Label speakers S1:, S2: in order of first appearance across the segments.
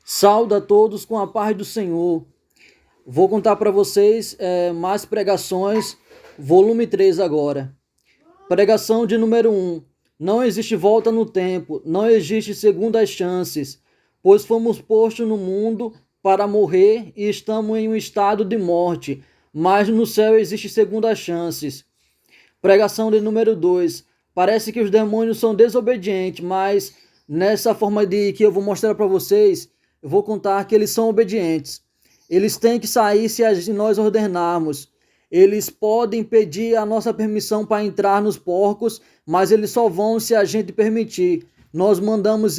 S1: Saúdo a todos com a paz do Senhor. Vou contar para vocês mais pregações, volume 3 agora. Pregação de número 1. Não existe volta no tempo, não existe segundas chances, pois fomos postos no mundo para morrer e estamos em um estado de morte, mas no céu existe segundas chances. Pregação de número 2. Parece que os demônios são desobedientes, mas nessa forma de que eu vou mostrar para vocês, eu vou contar que eles são obedientes. Eles têm que sair se nós ordenarmos. Eles podem pedir a nossa permissão para entrar nos porcos, mas eles só vão se a gente permitir. Nós mandamos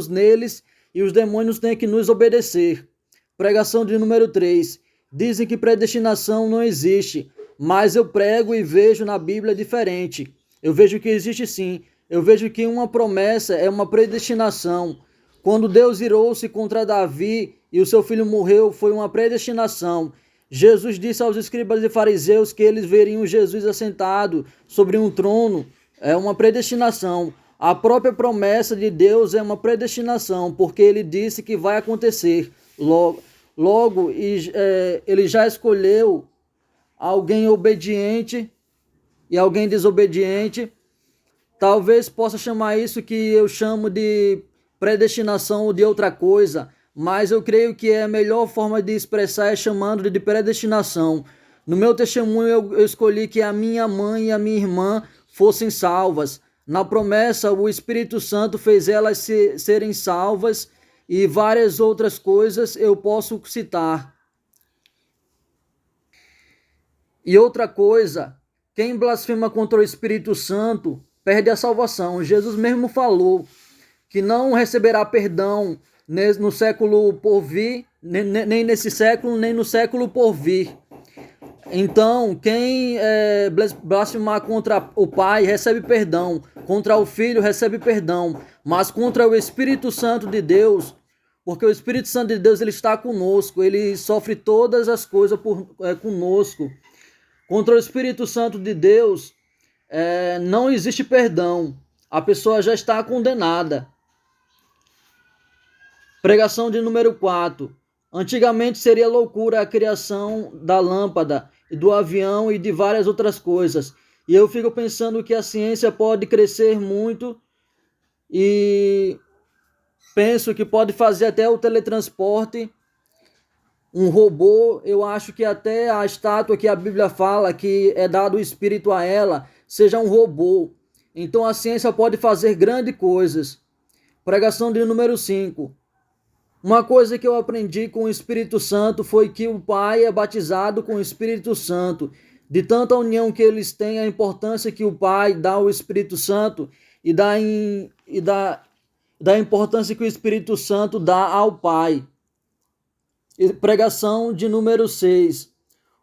S1: neles e os demônios têm que nos obedecer. Pregação de número 3. Dizem que predestinação não existe, mas eu prego e vejo na Bíblia diferente. Eu vejo que existe sim. Eu vejo que uma promessa é uma predestinação. Quando Deus irou-se contra Davi e o seu filho morreu, foi uma predestinação. Jesus disse aos escribas e fariseus que eles veriam Jesus assentado sobre um trono. É uma predestinação. A própria promessa de Deus é uma predestinação, porque ele disse que vai acontecer. Logo ele já escolheu alguém obediente e alguém desobediente. Talvez possa chamar isso que eu chamo de predestinação ou de outra coisa, mas eu creio que a melhor forma de expressar é chamando de predestinação. No meu testemunho eu escolhi que a minha mãe e a minha irmã fossem salvas. Na promessa, o Espírito Santo fez elas serem salvas e várias outras coisas eu posso citar. E outra coisa, quem blasfema contra o Espírito Santo perde a salvação. Jesus mesmo falou que não receberá perdão no século por vir, nem nesse século, nem no século por vir. Então, quem blasfemar contra o Pai recebe perdão, contra o Filho recebe perdão, mas contra o Espírito Santo de Deus, porque o Espírito Santo de Deus ele está conosco, ele sofre todas as coisas conosco. Contra o Espírito Santo de Deus não existe perdão, a pessoa já está condenada. Pregação de número 4. Antigamente seria loucura a criação da lâmpada, do avião e de várias outras coisas. E eu fico pensando que a ciência pode crescer muito e penso que pode fazer até o teletransporte. Um robô, eu acho que até a estátua que a Bíblia fala que é dado o espírito a ela, seja um robô. Então a ciência pode fazer grandes coisas. Pregação de número 5. Uma coisa que eu aprendi com o Espírito Santo foi que o Pai é batizado com o Espírito Santo. De tanta união que eles têm, a importância que o Pai dá ao Espírito Santo e da importância que o Espírito Santo dá ao Pai. Pregação de número 6.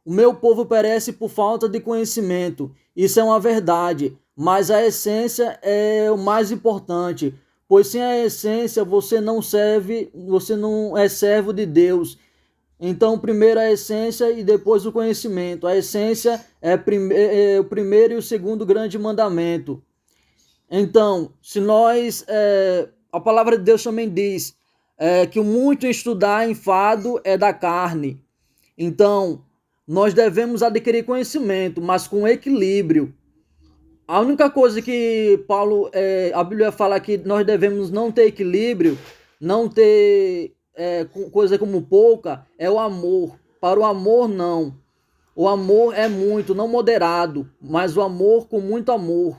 S1: O meu povo perece por falta de conhecimento. Isso é uma verdade, mas a essência é o mais importante. Pois sem a essência você não é servo de Deus. Então, primeiro a essência e depois o conhecimento. A essência é o primeiro e o segundo grande mandamento. Então, se nós, a palavra de Deus também diz que o muito estudar enfado é da carne. Então, nós devemos adquirir conhecimento, mas com equilíbrio. A única coisa que a Bíblia fala que nós devemos não ter equilíbrio, não ter coisa como pouca, é o amor. Para o amor, não. O amor é muito, não moderado, mas o amor com muito amor.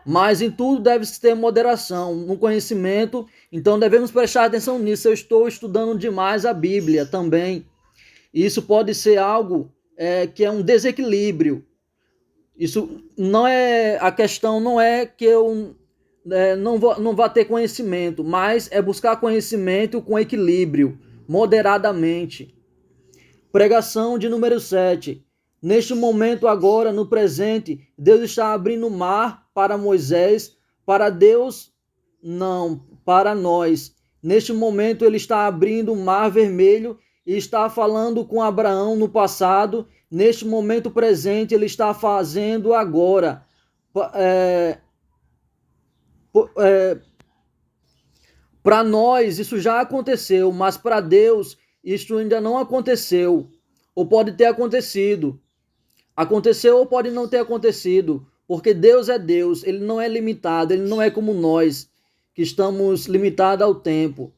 S1: Mas em tudo deve-se ter moderação, no conhecimento, então devemos prestar atenção nisso. Eu estou estudando demais a Bíblia também. Isso pode ser algo que é um desequilíbrio. Isso não é, a questão não é que eu não vá ter conhecimento, mas é buscar conhecimento com equilíbrio, moderadamente. Pregação de número 7. Neste momento agora, no presente, Deus está abrindo o mar para Moisés, para Deus não, para nós. Neste momento ele está abrindo o mar vermelho e está falando com Abraão no passado. Neste momento presente ele está fazendo agora. Para nós isso já aconteceu, mas para Deus isso ainda não aconteceu. Ou pode ter acontecido. Aconteceu ou pode não ter acontecido. Porque Deus é Deus, Ele não é limitado, Ele não é como nós, que estamos limitados ao tempo.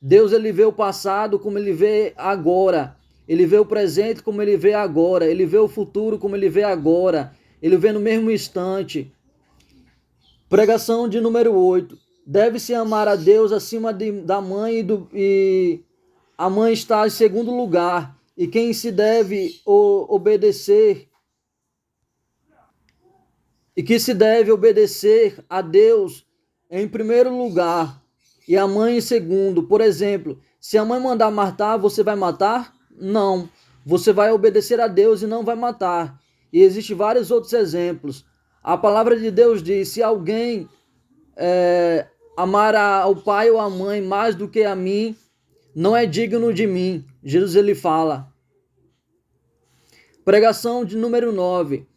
S1: Deus, Ele vê o passado como Ele vê agora. Ele vê o presente como Ele vê agora. Ele vê o futuro como Ele vê agora. Ele vê no mesmo instante. Pregação de número 8. Deve-se amar a Deus acima da mãe e a mãe está em segundo lugar. E quem se deve obedecer e que se deve obedecer a Deus em primeiro lugar e a mãe em segundo. Por exemplo, se a mãe mandar matar, você vai matar? Não. Você vai obedecer a Deus e não vai matar. E existem vários outros exemplos. A palavra de Deus diz: se alguém amar ao pai ou à mãe mais do que a mim, não é digno de mim. Jesus, ele fala. Pregação de número 9.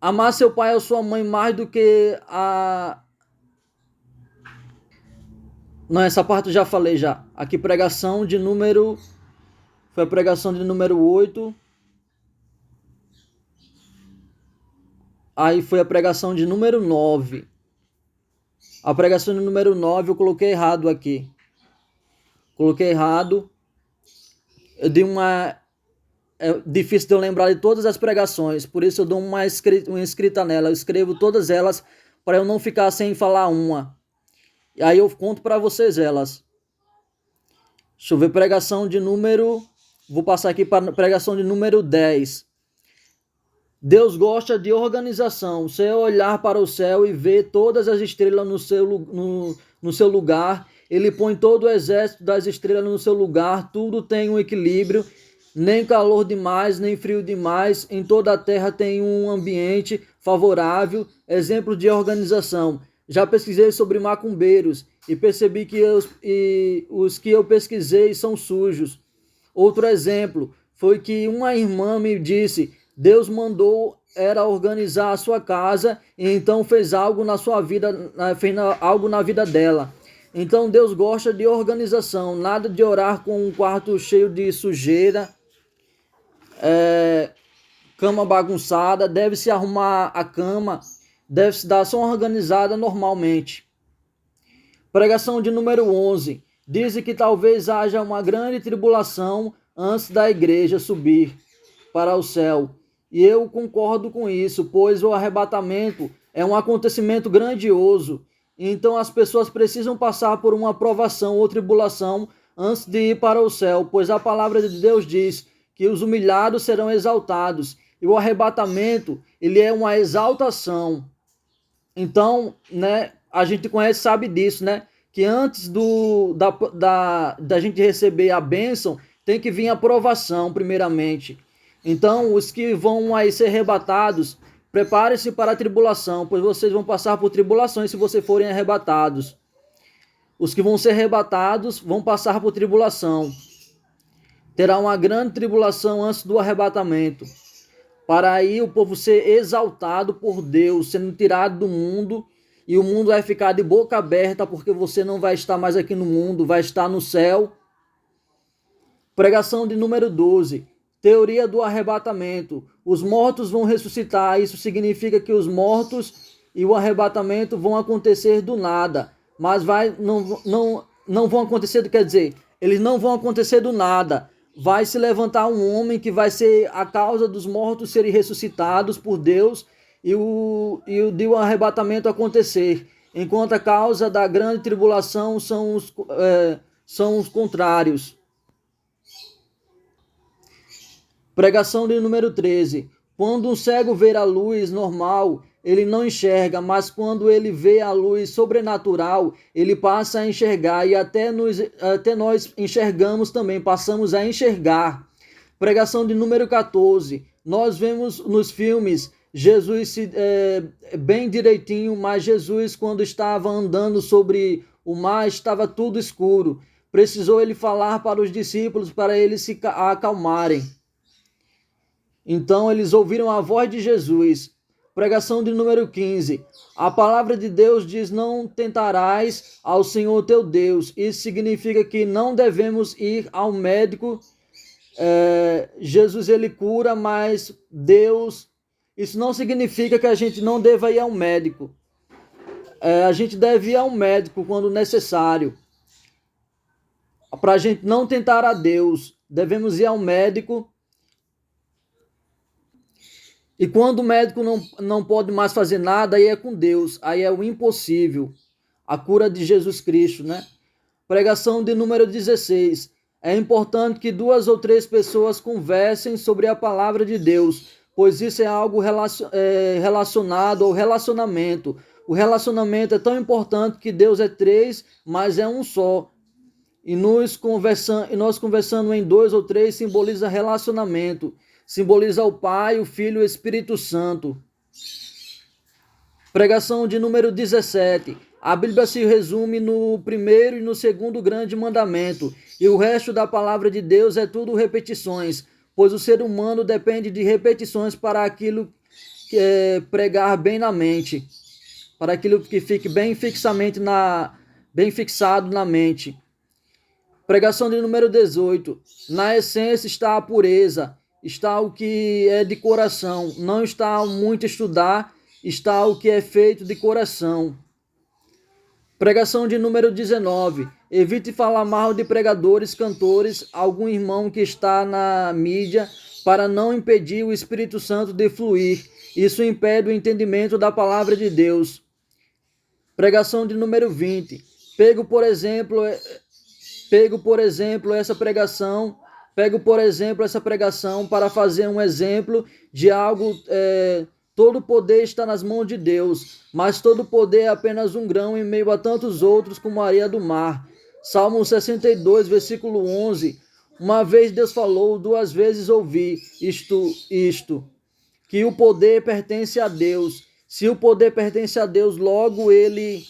S1: Amar seu pai ou sua mãe mais do que a... Não, essa parte eu já falei já. Aqui pregação de número... Foi a pregação de número 8. Aí foi a pregação de número 9. A pregação de número 9 eu coloquei errado aqui. Coloquei errado. Eu dei uma... É difícil de eu lembrar de todas as pregações, por isso eu dou uma escrita nela. Eu escrevo todas elas para eu não ficar sem falar uma. E aí eu conto para vocês elas. Deixa eu ver, pregação de número... Vou passar aqui para pregação de número 10. Deus gosta de organização. Você olhar para o céu e ver todas as estrelas no seu lugar. Ele põe todo o exército das estrelas no seu lugar. Tudo tem um equilíbrio. Nem calor demais, nem frio demais. Em toda a terra tem um ambiente favorável. Exemplo de organização. Já pesquisei sobre macumbeiros e percebi que os que eu pesquisei são sujos. Outro exemplo foi que uma irmã me disse: Deus mandou era organizar a sua casa e então fez algo na sua vida, fez algo na vida dela. Então Deus gosta de organização, nada de orar com um quarto cheio de sujeira, cama bagunçada. Deve-se arrumar a cama, deve-se dar ação organizada normalmente. Pregação de número 11. Dizem que talvez haja uma grande tribulação antes da igreja subir para o céu. E eu concordo com isso, pois o arrebatamento é um acontecimento grandioso. Então as pessoas precisam passar por uma provação ou tribulação antes de ir para o céu, pois a palavra de Deus diz que os humilhados serão exaltados. E o arrebatamento, ele é uma exaltação. Então, né, a gente conhece, sabe disso, né? Que antes da gente receber a bênção, tem que vir a provação primeiramente. Então, os que vão aí ser arrebatados, preparem-se para a tribulação, pois vocês vão passar por tribulações se vocês forem arrebatados. Os que vão ser arrebatados vão passar por tribulação. Terá uma grande tribulação antes do arrebatamento, para aí o povo ser exaltado por Deus, sendo tirado do mundo. E o mundo vai ficar de boca aberta, porque você não vai estar mais aqui no mundo, vai estar no céu. Pregação de número 12. Teoria do arrebatamento. Os mortos vão ressuscitar. Isso significa que os mortos e o arrebatamento vão acontecer do nada. Mas não vão acontecer, quer dizer, eles não vão acontecer do nada. Vai se levantar um homem que vai ser a causa dos mortos serem ressuscitados por Deus e o arrebatamento acontecer, enquanto a causa da grande tribulação são os contrários. Pregação de número 13. Quando um cego vê a luz normal, ele não enxerga, mas quando ele vê a luz sobrenatural, ele passa a enxergar, e até nós enxergamos também, passamos a enxergar. Pregação de número 14. Nós vemos nos filmes Jesus bem direitinho, mas Jesus, quando estava andando sobre o mar, estava tudo escuro. Precisou ele falar para os discípulos para eles se acalmarem. Então eles ouviram a voz de Jesus. Pregação de número 15. A palavra de Deus diz: não tentarás ao Senhor teu Deus. Isso significa que não devemos ir ao médico. Jesus ele cura, mas Deus... Isso não significa que a gente não deva ir ao médico. A gente deve ir ao médico quando necessário. Para a gente não tentar a Deus, devemos ir ao médico. E quando o médico não pode mais fazer nada, aí é com Deus, aí é o impossível. A cura de Jesus Cristo, né? Pregação de número 16. É importante que 2 ou 3 pessoas conversem sobre a palavra de Deus, pois isso é algo relacionado ao relacionamento. O relacionamento é tão importante que Deus é 3, mas é um só. E nós conversando em 2 ou 3 simboliza relacionamento. Simboliza o Pai, o Filho e o Espírito Santo. Pregação de número 17. A Bíblia se resume no primeiro e no segundo grande mandamento, e o resto da palavra de Deus é tudo repetições, pois o ser humano depende de repetições para aquilo que é pregar bem na mente, para aquilo que fique bem fixado na mente. Pregação de número 18. Na essência está a pureza, está o que é de coração, não está muito estudar, está o que é feito de coração. Pregação de número 19. Evite falar mal de pregadores, cantores, algum irmão que está na mídia, para não impedir o Espírito Santo de fluir. Isso impede o entendimento da palavra de Deus. Pregação de número 20. Pego, por exemplo, essa pregação para fazer um exemplo de algo. Todo poder está nas mãos de Deus, mas todo poder é apenas um grão em meio a tantos outros como a areia do mar. Salmo 62, versículo 11. Uma vez Deus falou, 2 vezes ouvi isto, que o poder pertence a Deus. Se o poder pertence a Deus, logo ele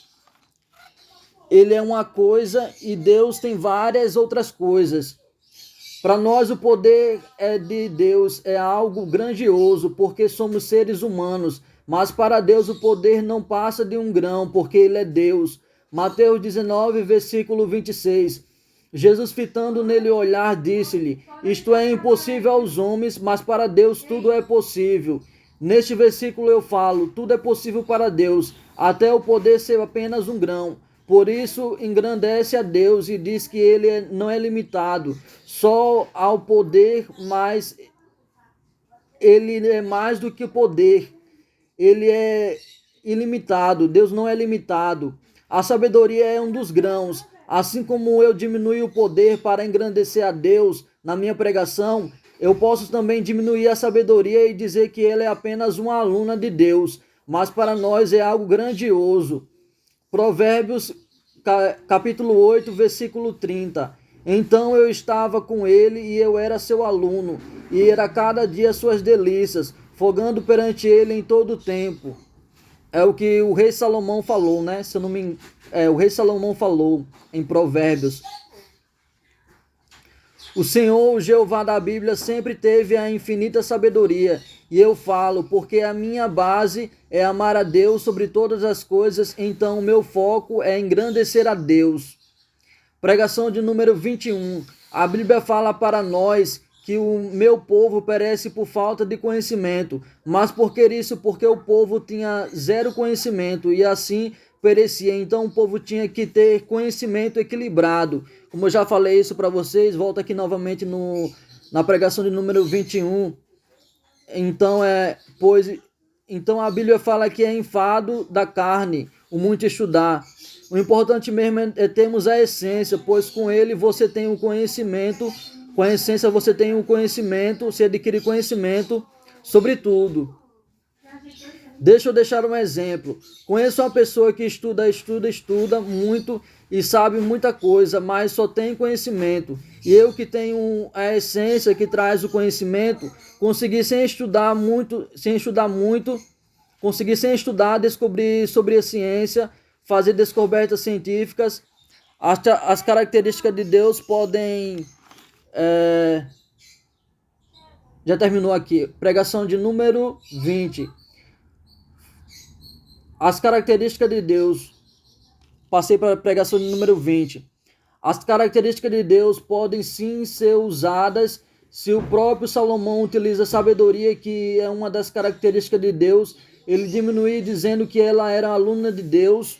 S1: é uma coisa e Deus tem várias outras coisas. Para nós o poder de Deus é algo grandioso, porque somos seres humanos, mas para Deus o poder não passa de um grão, porque Ele é Deus. Mateus 19, versículo 26. Jesus, fitando nele o olhar, disse-lhe: isto é impossível aos homens, mas para Deus tudo é possível. Neste versículo eu falo, tudo é possível para Deus, até o poder ser apenas um grão. Por isso engrandece a Deus e diz que Ele não é limitado só ao poder, mas Ele é mais do que o poder. Ele é ilimitado, Deus não é limitado. A sabedoria é um dos grãos. Assim como eu diminui o poder para engrandecer a Deus na minha pregação, eu posso também diminuir a sabedoria e dizer que ela é apenas uma aluna de Deus, mas para nós é algo grandioso. Provérbios, capítulo 8, versículo 30. Então eu estava com ele e eu era seu aluno, e era cada dia suas delícias, fogando perante ele em todo o tempo. É o que o rei Salomão falou, né? Se eu não me... o rei Salomão falou em Provérbios. O Senhor, o Jeová da Bíblia, sempre teve a infinita sabedoria. E eu falo, porque a minha base é amar a Deus sobre todas as coisas, então o meu foco é engrandecer a Deus. Pregação de número 21. A Bíblia fala para nós que o meu povo perece por falta de conhecimento. Mas por que isso? Porque o povo tinha zero conhecimento e assim perecia. Então o povo tinha que ter conhecimento equilibrado. Como eu já falei isso para vocês, volto aqui novamente na pregação de número 21. Então a Bíblia fala que é enfado da carne, o muito estudar. O importante mesmo é termos a essência, pois com ele você tem o conhecimento, com a essência você tem o conhecimento, você adquire conhecimento sobre tudo. Deixa eu deixar um exemplo. Conheço uma pessoa que estuda muito e sabe muita coisa, mas só tem conhecimento. E eu que tenho a essência que traz o conhecimento, consegui sem estudar muito, descobrir sobre a ciência, fazer descobertas científicas. As características de Deus podem... Já terminou aqui. Pregação de número 20. As características de Deus. Passei para a pregação de número 20. As características de Deus podem sim ser usadas se o próprio Salomão utiliza a sabedoria, que é uma das características de Deus. Ele diminui dizendo que ela era aluna de Deus.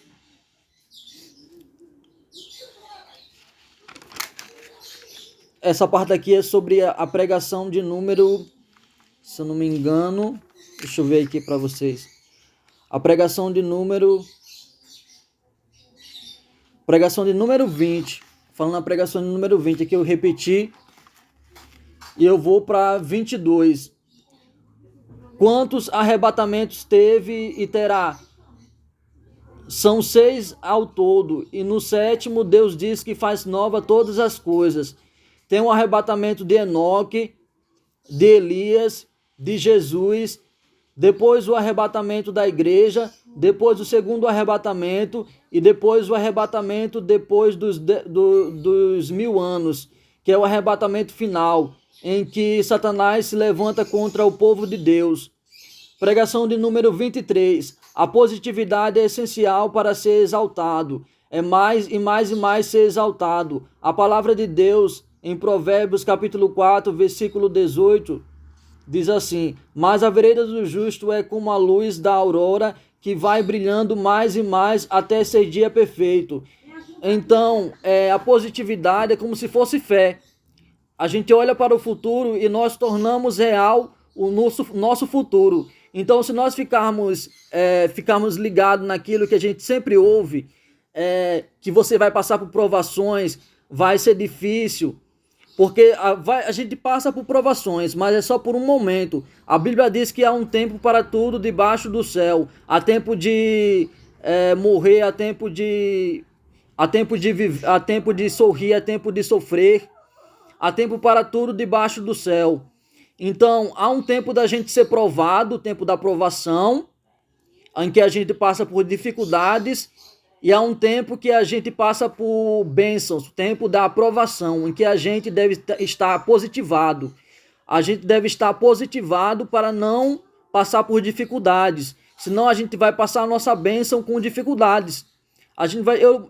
S1: Essa parte aqui é sobre a pregação de número, se eu não me engano, deixa eu ver aqui para vocês. A pregação de número 20. Falando na pregação de número 20, aqui eu repeti e eu vou para 22. Quantos arrebatamentos teve e terá? São 6 ao todo, e no 7º Deus diz que faz nova todas as coisas. Tem o arrebatamento de Enoque, de Elias, de Jesus, depois o arrebatamento da igreja, depois o segundo arrebatamento e depois o arrebatamento depois dos 1000 anos, que é o arrebatamento final, em que Satanás se levanta contra o povo de Deus. Pregação de número 23. A positividade é essencial para ser exaltado. É mais e mais e mais ser exaltado. A palavra de Deus, em Provérbios capítulo 4, versículo 18, diz assim: mas a vereda do justo é como a luz da aurora, que vai brilhando mais e mais até ser dia perfeito. Então, a positividade é como se fosse fé. A gente olha para o futuro e nós tornamos real o nosso futuro. Então, se nós ficarmos ligados naquilo que a gente sempre ouve, que você vai passar por provações, vai ser difícil, porque a gente passa por provações, mas é só por um momento. A Bíblia diz que há um tempo para tudo debaixo do céu. Há tempo de morrer, há tempo de viver, há tempo de sorrir, há tempo de sofrer. Há tempo para tudo debaixo do céu. Então, há um tempo da gente ser provado, o tempo da provação, em que a gente passa por dificuldades, e há um tempo que a gente passa por bênçãos, o tempo da aprovação, em que a gente deve estar positivado. A gente deve estar positivado para não passar por dificuldades, senão a gente vai passar a nossa bênção com dificuldades.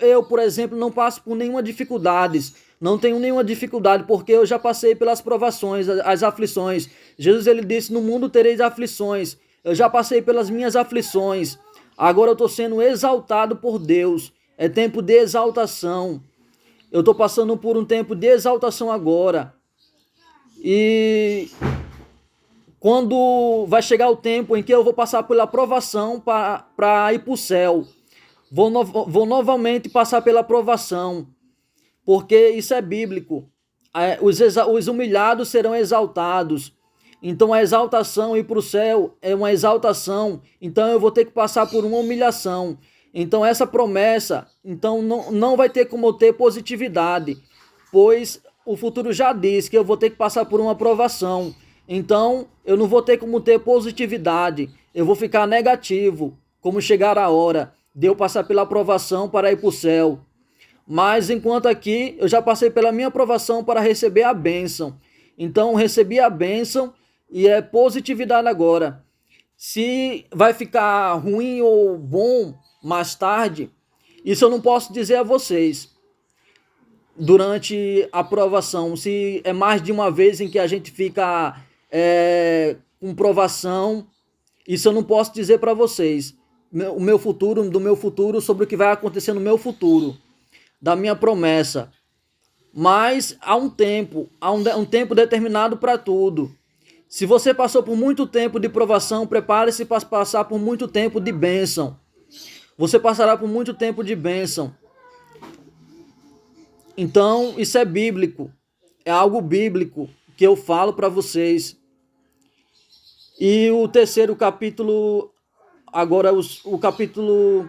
S1: Eu, por exemplo, não passo por nenhuma dificuldade, não tenho nenhuma dificuldade, porque eu já passei pelas provações, as aflições. Jesus, ele disse: no mundo tereis aflições. Eu já passei pelas minhas aflições. Agora eu estou sendo exaltado por Deus. É tempo de exaltação. Eu estou passando por um tempo de exaltação agora. E quando vai chegar o tempo em que eu vou passar pela provação para ir para o céu, vou novamente passar pela provação, porque isso é bíblico. Os humilhados serão exaltados. Então a exaltação, ir para o céu é uma exaltação. Então eu vou ter que passar por uma humilhação. Então essa promessa, então não vai ter como eu ter positividade, pois o futuro já diz que eu vou ter que passar por uma provação. Então eu não vou ter como ter positividade. Eu vou ficar negativo, como chegar a hora de eu passar pela provação para ir para o céu. Mas enquanto aqui eu já passei pela minha provação para receber a bênção. Então recebi a bênção e é positividade agora. Se vai ficar ruim ou bom mais tarde, isso eu não posso dizer a vocês. Durante a provação, se é mais de uma vez em que a gente fica com provação, isso eu não posso dizer para vocês. Do meu futuro, sobre o que vai acontecer no meu futuro, da minha promessa. Mas há um tempo determinado para tudo. Se você passou por muito tempo de provação, prepare-se para passar por muito tempo de bênção. Você passará por muito tempo de bênção. Então, isso é bíblico. É algo bíblico que eu falo para vocês. E o terceiro capítulo, agora o capítulo,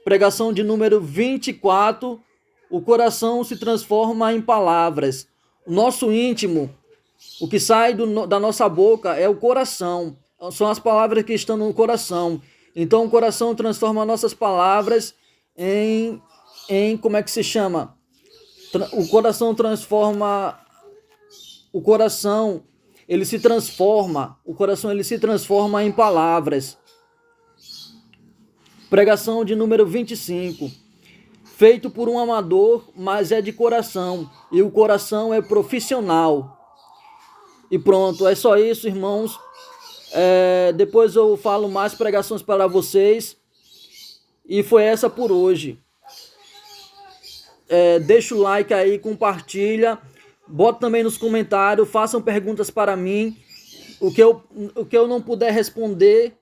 S1: pregação de número 24, o coração se transforma em palavras. O nosso íntimo, o que sai da nossa boca é o coração. São as palavras que estão no coração. Então o coração transforma nossas palavras em como é que se chama? O coração transforma... O coração, ele se transforma. O coração, ele se transforma em palavras. Pregação de número 25. Feito por um amador, mas é de coração, e o coração é profissional. E pronto, é só isso, irmãos. Depois eu falo mais pregações para vocês. E foi essa por hoje. Deixa o like aí, compartilha. Bota também nos comentários, façam perguntas para mim. O que eu não puder responder,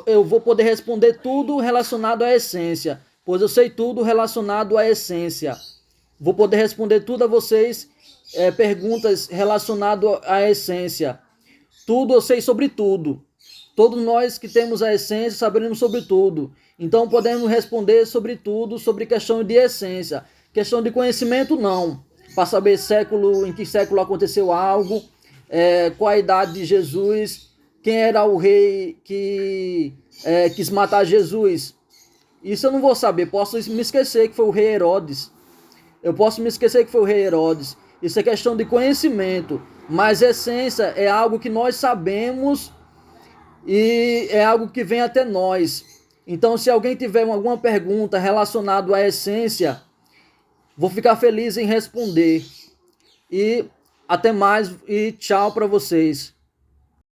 S1: eu vou poder responder tudo relacionado à essência, pois eu sei tudo relacionado à essência. Vou poder responder tudo a vocês, perguntas relacionadas à essência. Tudo eu sei sobre tudo. Todos nós que temos a essência sabemos sobre tudo. Então podemos responder sobre tudo, sobre questão de essência. Questão de conhecimento não. Para saber em que século aconteceu algo, qual a idade de Jesus, quem era o rei que quis matar Jesus. Isso eu não vou saber. Posso me esquecer que foi o rei Herodes. Eu posso me esquecer que foi o rei Herodes. Isso é questão de conhecimento. Mas essência é algo que nós sabemos e é algo que vem até nós. Então, se alguém tiver alguma pergunta relacionada à essência, vou ficar feliz em responder. E até mais e tchau para vocês.